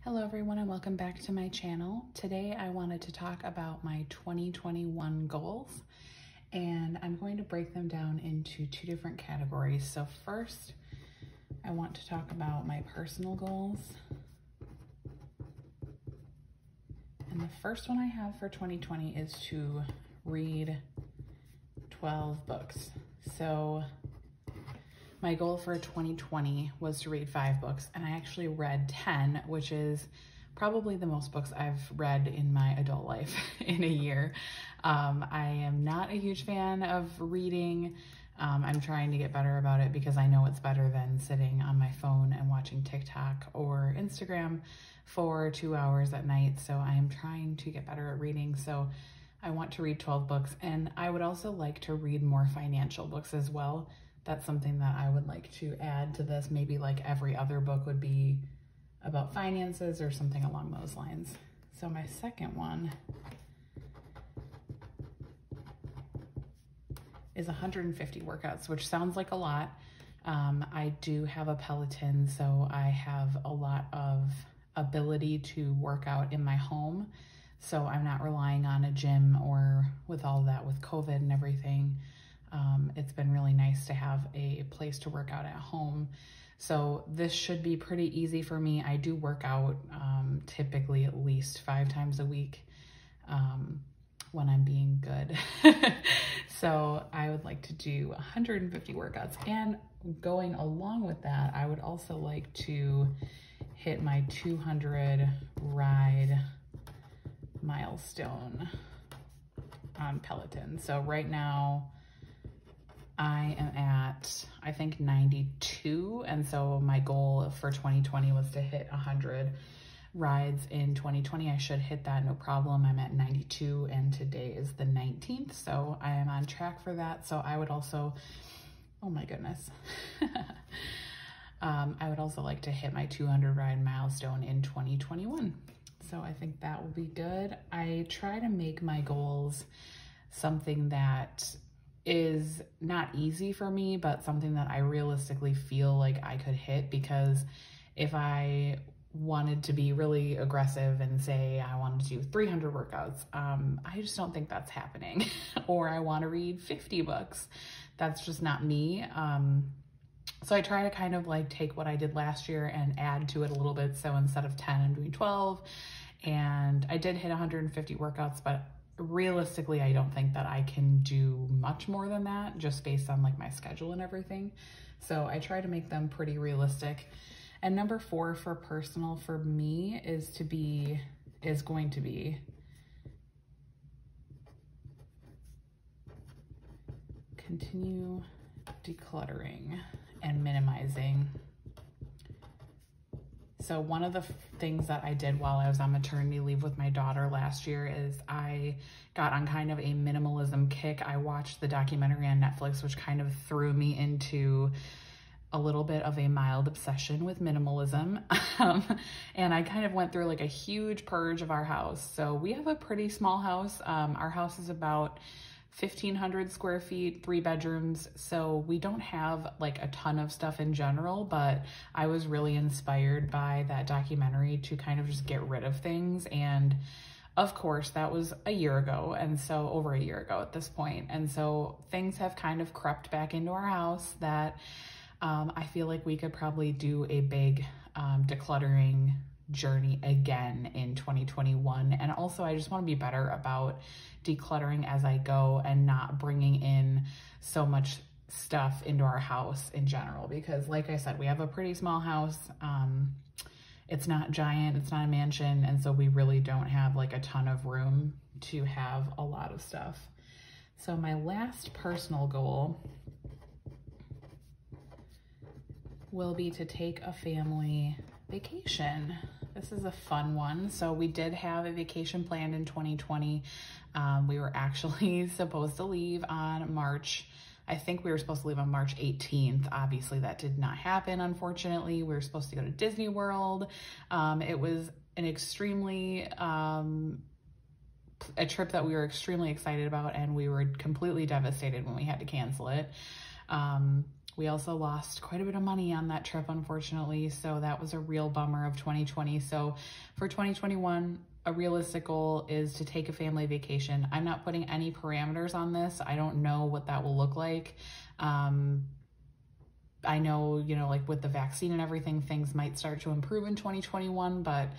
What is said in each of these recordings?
Hello everyone and welcome back to my channel. Today I wanted to talk about my 2021 goals, and I'm going to break them down into two different categories. So first, I want to talk about my personal goals. And the first one I have for 2020 is to read 12 books. So my goal for 2020 was to read 5 books, and I actually read 10, which is probably the most books I've read in my adult life in a year. I am not a huge fan of reading. I'm trying to get better about it because I know it's better than sitting on my phone and watching TikTok or Instagram for 2 hours at night. So I am trying to get better at reading. So I want to read 12 books, and I would also like to read more financial books as well. That's something that I would like to add to this. Maybe like every other book would be about finances or something along those lines. So my second one is 150 workouts, which sounds like a lot. I do have a Peloton, so I have a lot of ability to work out in my home. So I'm not relying on a gym, or with all that with COVID and everything. It's been really nice to have a place to work out at home. So this should be pretty easy for me. I do work out typically at least 5 times a week when I'm being good. So I would like to do 150 workouts. And going along with that, I would also like to hit my 200 ride milestone on Peloton. So right now, I am at, I think, 92. And so my goal for 2020 was to hit 100 rides in 2020. I should hit that, no problem. I'm at 92 and today is the 19th. So I am on track for that. So I would also, oh my goodness. I would also like to hit my 200 ride milestone in 2021. So I think that will be good. I try to make my goals something that is not easy for me, but something that I realistically feel like I could hit, because if I wanted to be really aggressive and say I wanted to do 300 workouts, I just don't think that's happening. Or I want to read 50 books. That's just not me. So I try to kind of like take what I did last year and add to it a little bit. So instead of 10, I'm doing 12. And I did hit 150 workouts, but realistically, I don't think that I can do much more than that, just based on like my schedule and everything. So I try to make them pretty realistic. And number 4 for personal for me is going to be continue decluttering and minimizing. So one of the things that I did while I was on maternity leave with my daughter last year is I got on kind of a minimalism kick. I watched the documentary on Netflix, which kind of threw me into a little bit of a mild obsession with minimalism. And I kind of went through like a huge purge of our house. So we have a pretty small house. Our house is about 1,500 square feet, 3 bedrooms. So we don't have like a ton of stuff in general, but I was really inspired by that documentary to kind of just get rid of things. And of course that was a year ago. And so over a year ago at this point. And so things have kind of crept back into our house that I feel like we could probably do a big decluttering journey again in 2021. And also I just want to be better about decluttering as I go and not bringing in so much stuff into our house in general, because like I said, we have a pretty small house. It's not giant, it's not a mansion, and so we really don't have like a ton of room to have a lot of stuff. So my last personal goal will be to take a family vacation. This is a fun one. So we did have a vacation planned in 2020. We were actually supposed to leave on I think we were supposed to leave on March 18th. Obviously that did not happen, unfortunately. We were supposed to go to Disney World. It was an extremely, a trip that we were extremely excited about, and we were completely devastated when we had to cancel it. we also lost quite a bit of money on that trip, unfortunately. So that was a real bummer of 2020. So for 2021, a realistic goal is to take a family vacation. I'm not putting any parameters on this. I don't know what that will look like. I know, you know, like with the vaccine and everything, things might start to improve in 2021, but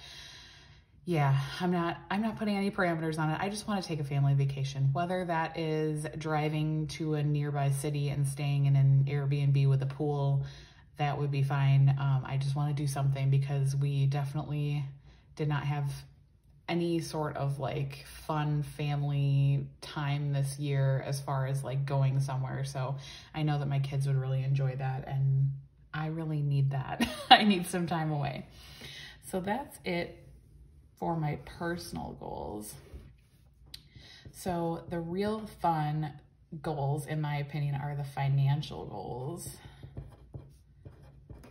yeah, I'm not putting any parameters on it. I just want to take a family vacation, whether that is driving to a nearby city and staying in an Airbnb with a pool, that would be fine. I just want to do something because we definitely did not have any sort of like fun family time this year as far as like going somewhere. So I know that my kids would really enjoy that, and I really need that. I need some time away. So that's it for my personal goals. So the real fun goals, in my opinion, are the financial goals,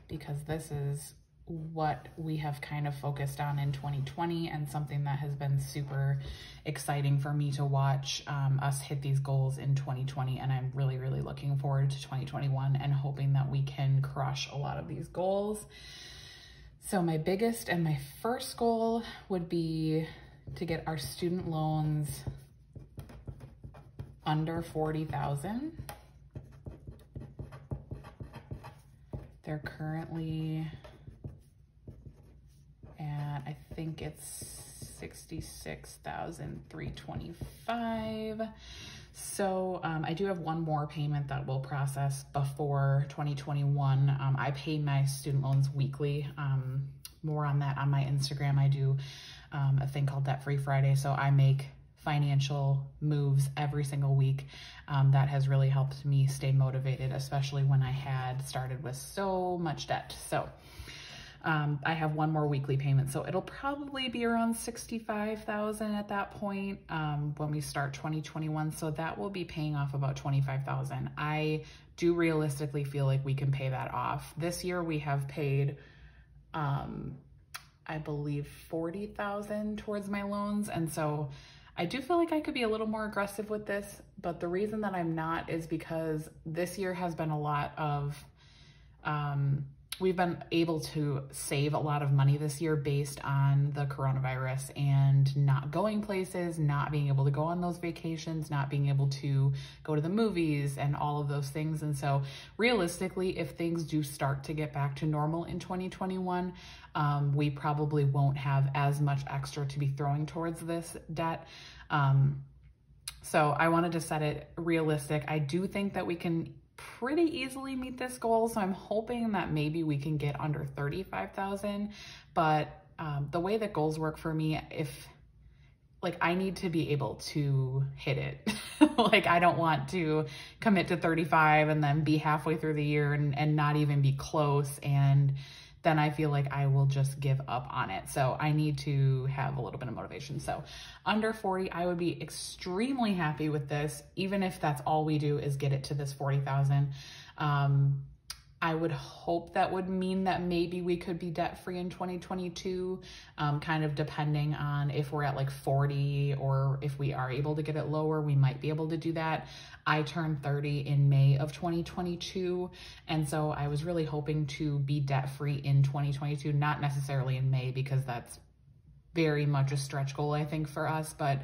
because this is what we have kind of focused on in 2020 and something that has been super exciting for me to watch us hit these goals in 2020. And I'm really, really looking forward to 2021 and hoping that we can crush a lot of these goals. So my biggest and my first goal would be to get our student loans under $40,000. They're currently at, I think it's $66,325. So I do have one more payment that will process before 2021. I pay my student loans weekly. More on that on my Instagram. I do a thing called Debt Free Friday. So I make financial moves every single week. That has really helped me stay motivated, especially when I had started with so much debt. So I have one more weekly payment, so it'll probably be around $65,000 at that point when we start 2021. So that will be paying off about $25,000. I do realistically feel like we can pay that off. This year we have paid, I believe, $40,000 towards my loans, and so I do feel like I could be a little more aggressive with this. But the reason that I'm not is because this year has been a lot of we've been able to save a lot of money this year based on the coronavirus and not going places, not being able to go on those vacations, not being able to go to the movies and all of those things. And so realistically, if things do start to get back to normal in 2021, we probably won't have as much extra to be throwing towards this debt. So I wanted to set it realistic. I do think that we can pretty easily meet this goal. So I'm hoping that maybe we can get under 35,000. But the way that goals work for me, I need to be able to hit it. Like, I don't want to commit to 35 and then be halfway through the year and not even be close. And then I feel like I will just give up on it. So I need to have a little bit of motivation. So under 40, I would be extremely happy with this, even if that's all we do is get it to this 40,000. I would hope that would mean that maybe we could be debt free in 2022, kind of depending on if we're at like 40 or if we are able to get it lower, we might be able to do that. I turned 30 in May of 2022. And so I was really hoping to be debt free in 2022, not necessarily in May, because that's very much a stretch goal, I think, for us. But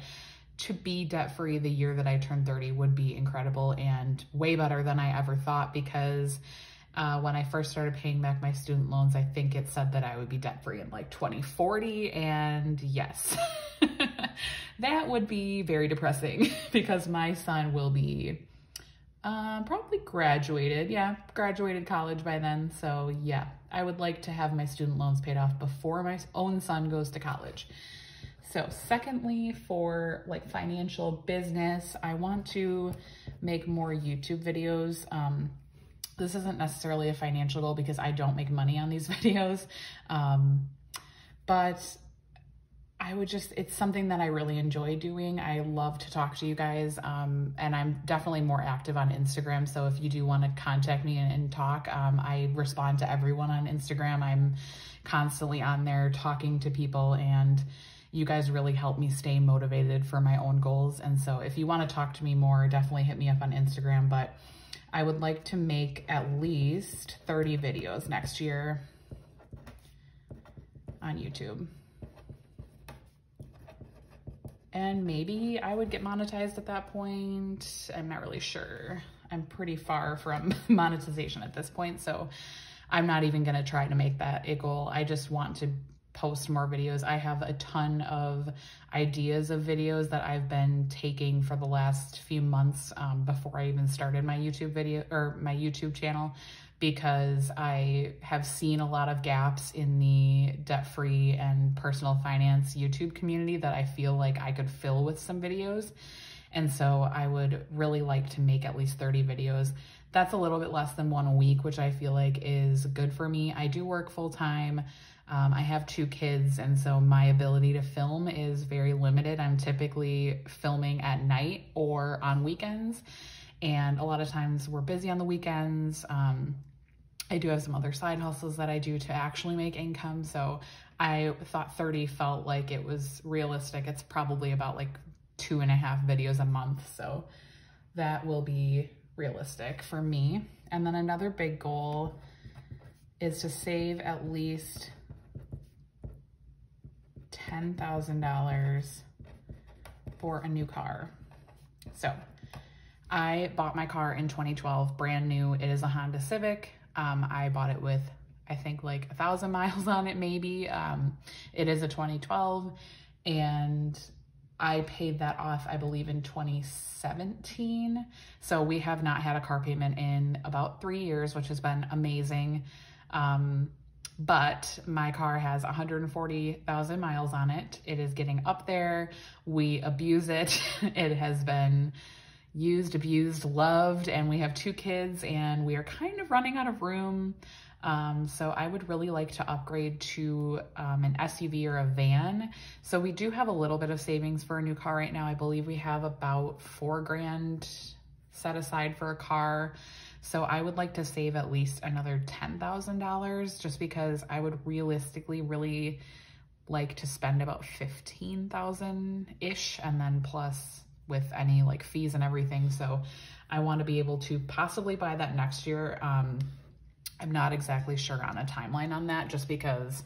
to be debt free the year that I turned 30 would be incredible and way better than I ever thought, because when I first started paying back my student loans, I think it said that I would be debt free in like 2040. And yes, that would be very depressing because my son will be probably graduated. Yeah, graduated college by then. So yeah, I would like to have my student loans paid off before my own son goes to college. So secondly, for like financial business, I want to make more YouTube videos. This isn't necessarily a financial goal because I don't make money on these videos, but I would just, it's something that I really enjoy doing. I love to talk to you guys, and I'm definitely more active on Instagram. So if you do want to contact me and talk, I respond to everyone on Instagram. I'm constantly on there talking to people, and you guys really help me stay motivated for my own goals. And so if you want to talk to me more, definitely hit me up on Instagram. But I would like to make at least 30 videos next year on YouTube. And maybe I would get monetized at that point. I'm not really sure. I'm pretty far from monetization at this point, so I'm not even gonna try to make that a goal. I just want to post more videos. I have a ton of ideas of videos that I've been taking for the last few months before I even started my YouTube video or my YouTube channel, because I have seen a lot of gaps in the debt-free and personal finance YouTube community that I feel like I could fill with some videos. And so I would really like to make at least 30 videos. That's a little bit less than one a week, which I feel like is good for me. I do work full-time. I have 2 kids, and so my ability to film is very limited. I'm typically filming at night or on weekends, and a lot of times we're busy on the weekends. I do have some other side hustles that I do to actually make income, so I thought 30 felt like it was realistic. It's probably about like 2.5 videos a month, so that will be realistic for me. And then another big goal is to save at least $10,000 for a new car. So I bought my car in 2012, brand new. It is a Honda Civic. I bought it with, I think, like 1,000 miles on it, maybe. It is a 2012, and I paid that off, I believe, in 2017. So we have not had a car payment in about 3 years, which has been amazing. But my car has 140,000 miles on it. It is getting up there. We abuse it. It has been used, abused, loved, and we have 2 kids, and we are kind of running out of room. So I would really like to upgrade to an SUV or a van. So we do have a little bit of savings for a new car right now. I believe we have about $4 grand set aside for a car. So I would like to save at least another $10,000, just because I would realistically really like to spend about 15,000-ish, and then plus with any like fees and everything. So I want to be able to possibly buy that next year. I'm not exactly sure on a timeline on that, just because,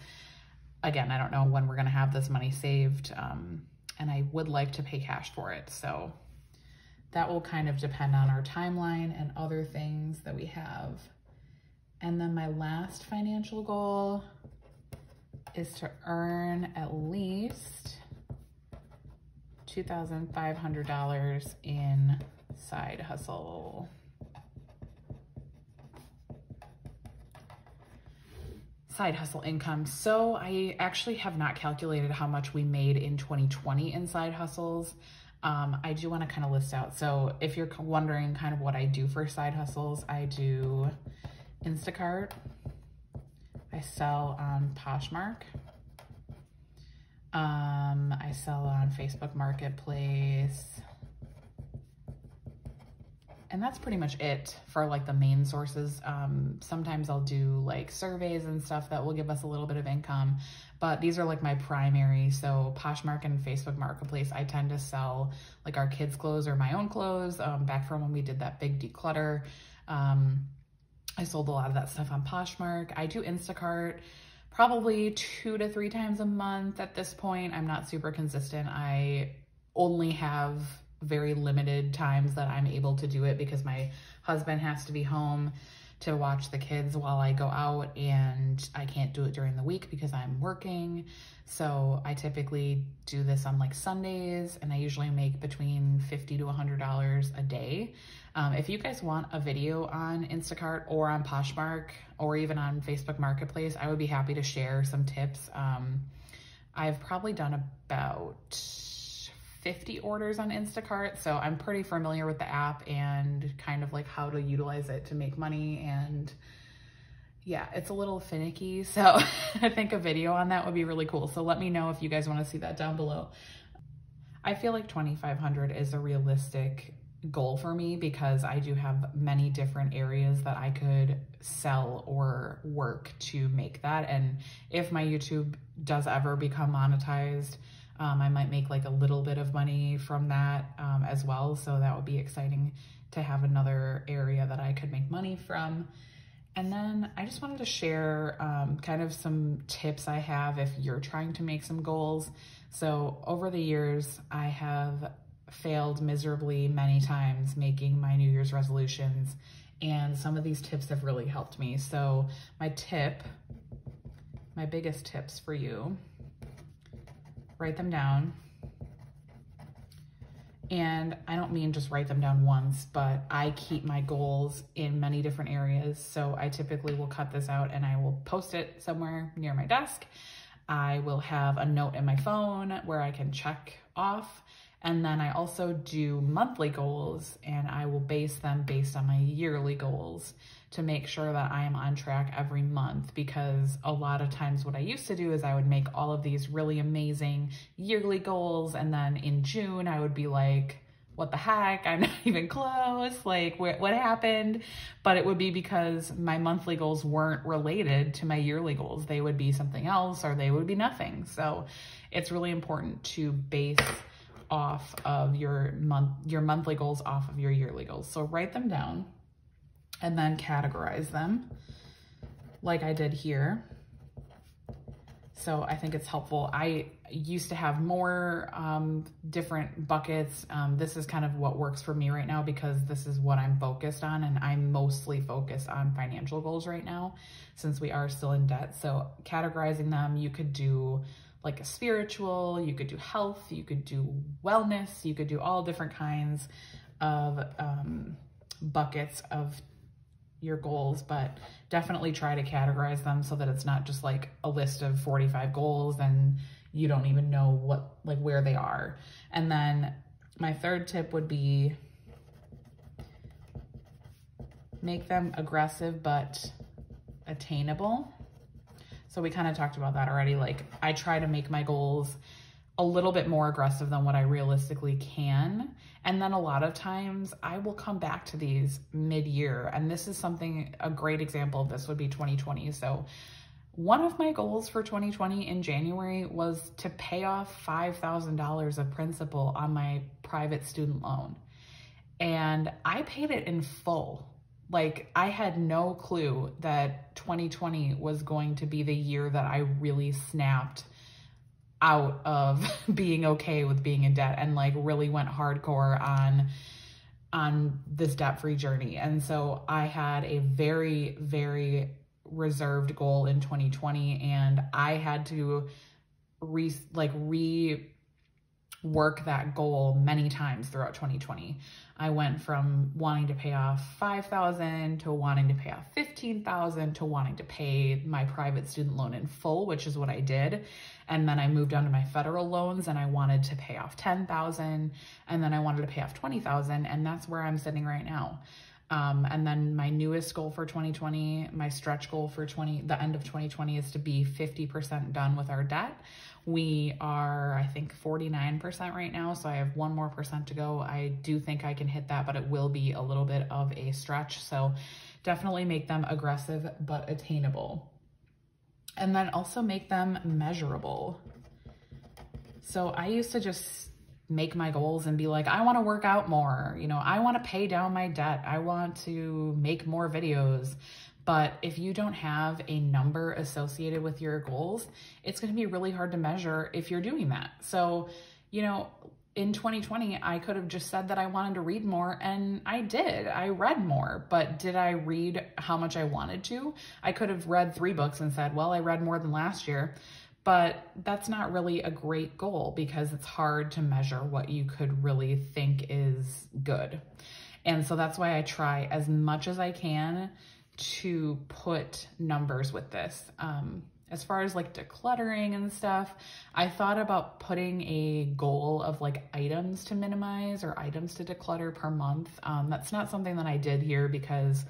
again, I don't know when we're going to have this money saved, and I would like to pay cash for it. So that will kind of depend on our timeline and other things that we have. And then my last financial goal is to earn at least $2,500 in side hustle. Side hustle income. So I actually have not calculated how much we made in 2020 in side hustles. I do want to kind of list out. So if you're wondering kind of what I do for side hustles, I do Instacart. I sell on Poshmark. I sell on Facebook Marketplace. And that's pretty much it for like the main sources. Sometimes I'll do like surveys and stuff that will give us a little bit of income, but these are like my primary. So Poshmark and Facebook Marketplace, I tend to sell like our kids' clothes or my own clothes. Back from when we did that big declutter, I sold a lot of that stuff on Poshmark. I do Instacart probably 2 to 3 times a month at this point. I'm not super consistent. I only have very limited times that I'm able to do it because my husband has to be home to watch the kids while I go out, and I can't do it during the week because I'm working. So I typically do this on like Sundays, and I usually make between $50 to $100 a day. If you guys want a video on Instacart or on Poshmark or even on Facebook Marketplace, I would be happy to share some tips. I've probably done about 50 orders on Instacart, so I'm pretty familiar with the app and kind of like how to utilize it to make money. And yeah, it's a little finicky, so I think a video on that would be really cool. So let me know if you guys want to see that down below. I feel like 2,500 is a realistic goal for me because I do have many different areas that I could sell or work to make that. And if my YouTube does ever become monetized, I might make like a little bit of money from that as well. So that would be exciting to have another area that I could make money from. And then I just wanted to share kind of some tips I have if you're trying to make some goals. So over the years, I have failed miserably many times making my New Year's resolutions, and some of these tips have really helped me. So my biggest tips for you, write them down. And I don't mean just write them down once, but I keep my goals in many different areas. So I typically will cut this out and I will post it somewhere near my desk. I will have a note in my phone where I can check off. And then I also do monthly goals, and I will base them based on my yearly goals to make sure that I am on track every month, because a lot of times what I used to do is I would make all of these really amazing yearly goals, and then in June I would be like, what the heck, I'm not even close, like what happened? But it would be because my monthly goals weren't related to my yearly goals. They would be something else, or they would be nothing. So it's really important to base off of your monthly goals off of your yearly goals. So write them down and then categorize them like I did here. So I think it's helpful. I used to have more different buckets. This is kind of what works for me right now, because this is what I'm focused on, and I'm mostly focused on financial goals right now since we are still in debt. So categorizing them, you could do like a spiritual, you could do health, you could do wellness, you could do all different kinds of buckets of your goals, but definitely try to categorize them so that it's not just like a list of 45 goals and you don't even know what, like where they are. And then my third tip would be make them aggressive but attainable. So we kind of talked about that already. Like I try to make my goals a little bit more aggressive than what I realistically can. And then a lot of times I will come back to these mid-year. And this is something, a great example of this would be 2020. So one of my goals for 2020 in January was to pay off $5,000 of principal on my private student loan. And I paid it in full. Like I had no clue that 2020 was going to be the year that I really snapped out of being okay with being in debt and like really went hardcore on this debt-free journey. And so I had a very, very reserved goal in 2020, and I had to rework that goal many times throughout 2020. I went from wanting to pay off $5,000 to wanting to pay off $15,000 to wanting to pay my private student loan in full, which is what I did. And then I moved on to my federal loans and I wanted to pay off $10,000, and then I wanted to pay off $20,000, and that's where I'm sitting right now. And then my newest goal for 2020, my stretch goal for the end of 2020 is to be 50% done with our debt. We are, I think, 49% right now, so I have 1 more percent to go. I do think I can hit that, but it will be a little bit of a stretch. So definitely make them aggressive but attainable. And then also make them measurable. So I used to just make my goals and be like, I want to work out more, you know, I want to pay down my debt, I want to make more videos. But if you don't have a number associated with your goals, it's going to be really hard to measure if you're doing that. So, you know, in 2020, I could have just said that I wanted to read more, and I did. I read more, but did I read how much I wanted to? I could have read 3 books and said, well, I read more than last year. But that's not really a great goal because it's hard to measure what you could really think is good. And so that's why I try as much as I can to put numbers with this. As far as like decluttering and stuff, I thought about putting a goal of like items to minimize or items to declutter per month. That's not something that I did here because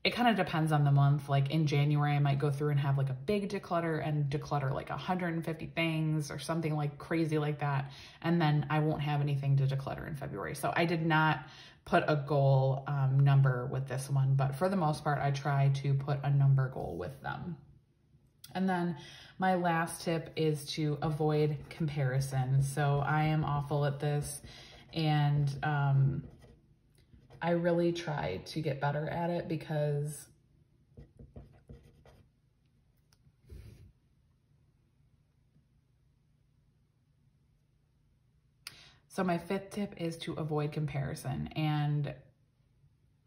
it kind of depends on the month. Like in January, I might go through and have like a big declutter and declutter like 150 things or something like crazy like that. And then I won't have anything to declutter in February. So I did not put a goal number with this one, but for the most part, I try to put a number goal with them. And then my last tip is to avoid comparison. So I am awful at this, and I really try to get better at it because so my fifth tip is to avoid comparison. And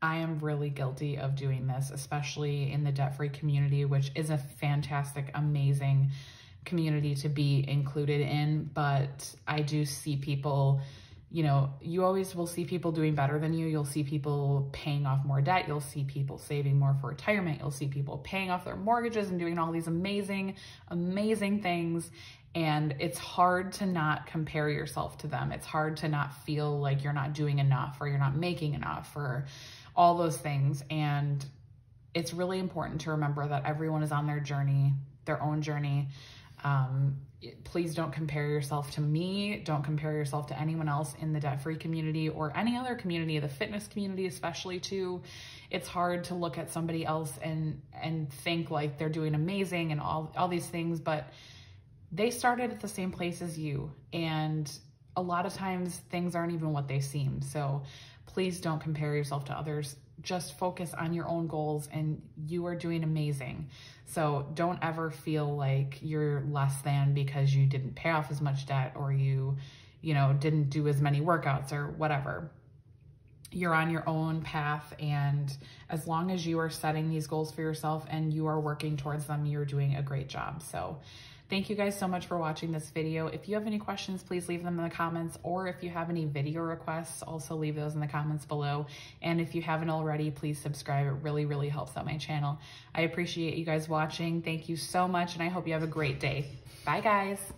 I am really guilty of doing this, especially in the debt-free community, which is a fantastic, amazing community to be included in. But I do see people, you know, you always will see people doing better than you. You'll see people paying off more debt. You'll see people saving more for retirement. You'll see people paying off their mortgages and doing all these amazing, amazing things. And it's hard to not compare yourself to them. It's hard to not feel like you're not doing enough or you're not making enough or all those things. And it's really important to remember that everyone is on their journey, their own journey. Please don't compare yourself to me. Don't compare yourself to anyone else in the debt-free community or any other community, the fitness community especially too. It's hard to look at somebody else and think like they're doing amazing and all these things, but they started at the same place as you. And a lot of times things aren't even what they seem. So please don't compare yourself to others. Just focus on your own goals and you are doing amazing. So don't ever feel like you're less than because you didn't pay off as much debt or you know, didn't do as many workouts or whatever. You're on your own path, and as long as you are setting these goals for yourself and you are working towards them, you're doing a great job. So thank you guys so much for watching this video. If you have any questions, please leave them in the comments, or if you have any video requests, also leave those in the comments below. And if you haven't already, please subscribe. It really, really helps out my channel. I appreciate you guys watching. Thank you so much, and I hope you have a great day. Bye, guys.